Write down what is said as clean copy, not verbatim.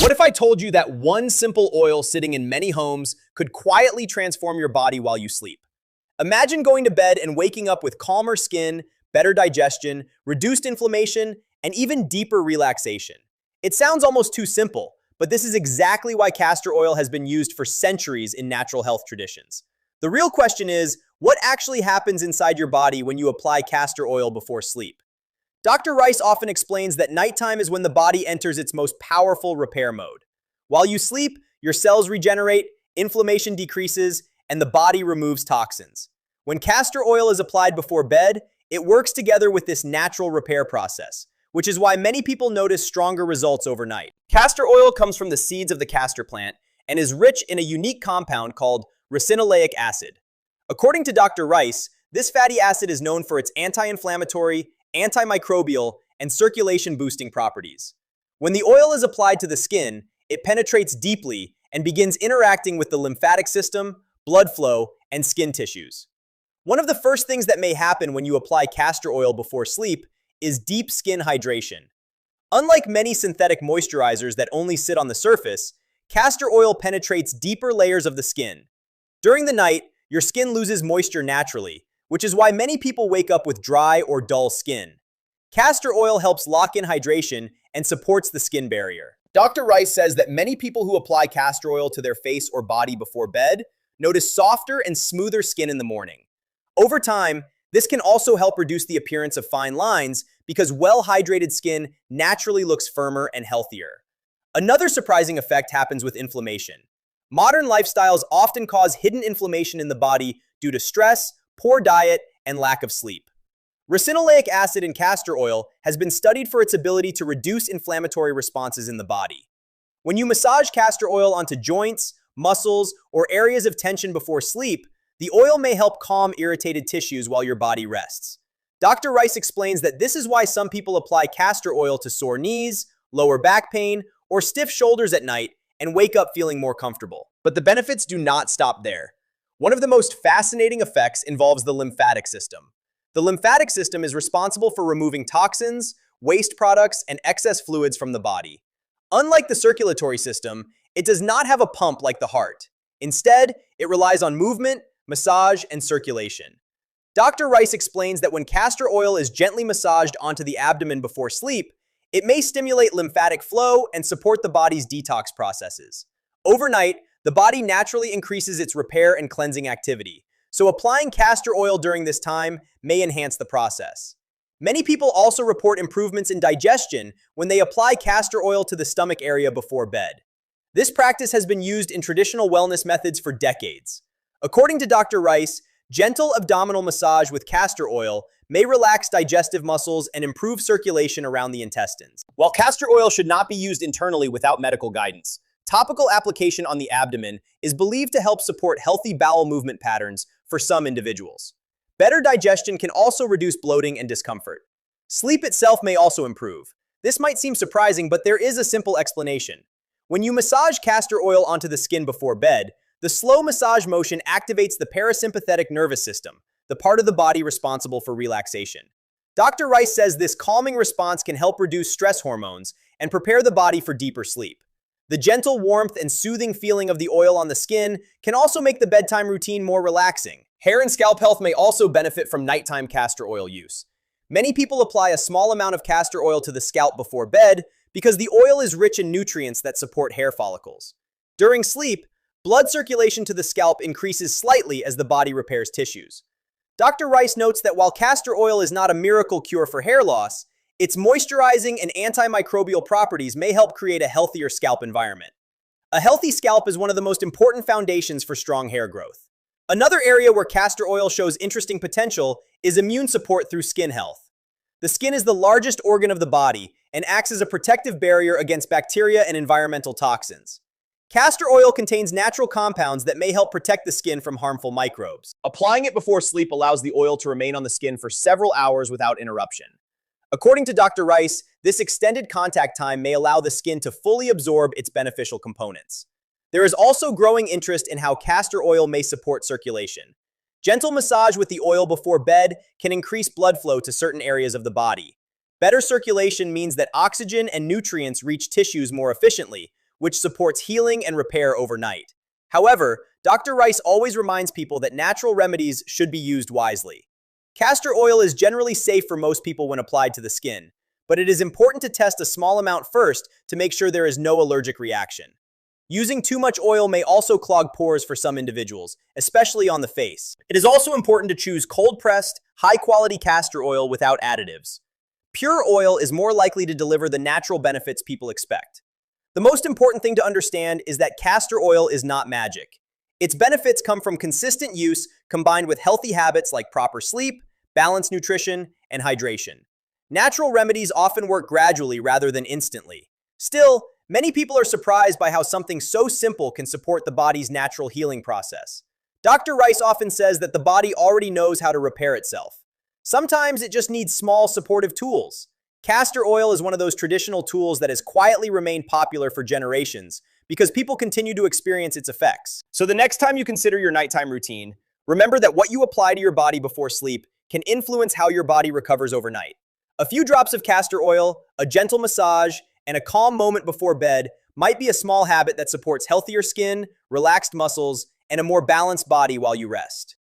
What if I told you that one simple oil sitting in many homes could quietly transform your body while you sleep? Imagine going to bed and waking up with calmer skin, better digestion, reduced inflammation, and even deeper relaxation. It sounds almost too simple, but this is exactly why castor oil has been used for centuries in natural health traditions. The real question is, what actually happens inside your body when you apply castor oil before sleep? Dr. Rice often explains that nighttime is when the body enters its most powerful repair mode. While you sleep, your cells regenerate, inflammation decreases, and the body removes toxins. When castor oil is applied before bed, it works together with this natural repair process, which is why many people notice stronger results overnight. Castor oil comes from the seeds of the castor plant and is rich in a unique compound called ricinoleic acid. According to Dr. Rice, this fatty acid is known for its anti-inflammatory, antimicrobial, and circulation-boosting properties. When the oil is applied to the skin, it penetrates deeply and begins interacting with the lymphatic system, blood flow, and skin tissues. One of the first things that may happen when you apply castor oil before sleep is deep skin hydration. Unlike many synthetic moisturizers that only sit on the surface, castor oil penetrates deeper layers of the skin. During the night, your skin loses moisture naturally, which is why many people wake up with dry or dull skin. Castor oil helps lock in hydration and supports the skin barrier. Dr. Rice says that many people who apply castor oil to their face or body before bed notice softer and smoother skin in the morning. Over time, this can also help reduce the appearance of fine lines because well-hydrated skin naturally looks firmer and healthier. Another surprising effect happens with inflammation. Modern lifestyles often cause hidden inflammation in the body due to stress, poor diet, and lack of sleep. Ricinoleic acid in castor oil has been studied for its ability to reduce inflammatory responses in the body. When you massage castor oil onto joints, muscles, or areas of tension before sleep, the oil may help calm irritated tissues while your body rests. Dr. Rice explains that this is why some people apply castor oil to sore knees, lower back pain, or stiff shoulders at night and wake up feeling more comfortable. But the benefits do not stop there. One of the most fascinating effects involves the lymphatic system. The lymphatic system is responsible for removing toxins, waste products, and excess fluids from the body. Unlike the circulatory system, it does not have a pump like the heart. Instead, it relies on movement, massage, and circulation. Dr. Rice explains that when castor oil is gently massaged onto the abdomen before sleep, it may stimulate lymphatic flow and support the body's detox processes. Overnight, the body naturally increases its repair and cleansing activity, so applying castor oil during this time may enhance the process. Many people also report improvements in digestion when they apply castor oil to the stomach area before bed. This practice has been used in traditional wellness methods for decades. According to Dr. Rice, gentle abdominal massage with castor oil may relax digestive muscles and improve circulation around the intestines. While castor oil should not be used internally without medical guidance, topical application on the abdomen is believed to help support healthy bowel movement patterns for some individuals. Better digestion can also reduce bloating and discomfort. Sleep itself may also improve. This might seem surprising, but there is a simple explanation. When you massage castor oil onto the skin before bed, the slow massage motion activates the parasympathetic nervous system, the part of the body responsible for relaxation. Dr. Rice says this calming response can help reduce stress hormones and prepare the body for deeper sleep. The gentle warmth and soothing feeling of the oil on the skin can also make the bedtime routine more relaxing. Hair and scalp health may also benefit from nighttime castor oil use. Many people apply a small amount of castor oil to the scalp before bed because the oil is rich in nutrients that support hair follicles. During sleep, blood circulation to the scalp increases slightly as the body repairs tissues. Dr. Rice notes that while castor oil is not a miracle cure for hair loss, its moisturizing and antimicrobial properties may help create a healthier scalp environment. A healthy scalp is one of the most important foundations for strong hair growth. Another area where castor oil shows interesting potential is immune support through skin health. The skin is the largest organ of the body and acts as a protective barrier against bacteria and environmental toxins. Castor oil contains natural compounds that may help protect the skin from harmful microbes. Applying it before sleep allows the oil to remain on the skin for several hours without interruption. According to Dr. Rice, this extended contact time may allow the skin to fully absorb its beneficial components. There is also growing interest in how castor oil may support circulation. Gentle massage with the oil before bed can increase blood flow to certain areas of the body. Better circulation means that oxygen and nutrients reach tissues more efficiently, which supports healing and repair overnight. However, Dr. Rice always reminds people that natural remedies should be used wisely. Castor oil is generally safe for most people when applied to the skin, but it is important to test a small amount first to make sure there is no allergic reaction. Using too much oil may also clog pores for some individuals, especially on the face. It is also important to choose cold-pressed, high-quality castor oil without additives. Pure oil is more likely to deliver the natural benefits people expect. The most important thing to understand is that castor oil is not magic. Its benefits come from consistent use combined with healthy habits like proper sleep, balanced nutrition, and hydration. Natural remedies often work gradually rather than instantly. Still, many people are surprised by how something so simple can support the body's natural healing process. Dr. Rice often says that the body already knows how to repair itself. Sometimes it just needs small, supportive tools. Castor oil is one of those traditional tools that has quietly remained popular for generations because people continue to experience its effects. So the next time you consider your nighttime routine, remember that what you apply to your body before sleep can influence how your body recovers overnight. A few drops of castor oil, a gentle massage, and a calm moment before bed might be a small habit that supports healthier skin, relaxed muscles, and a more balanced body while you rest.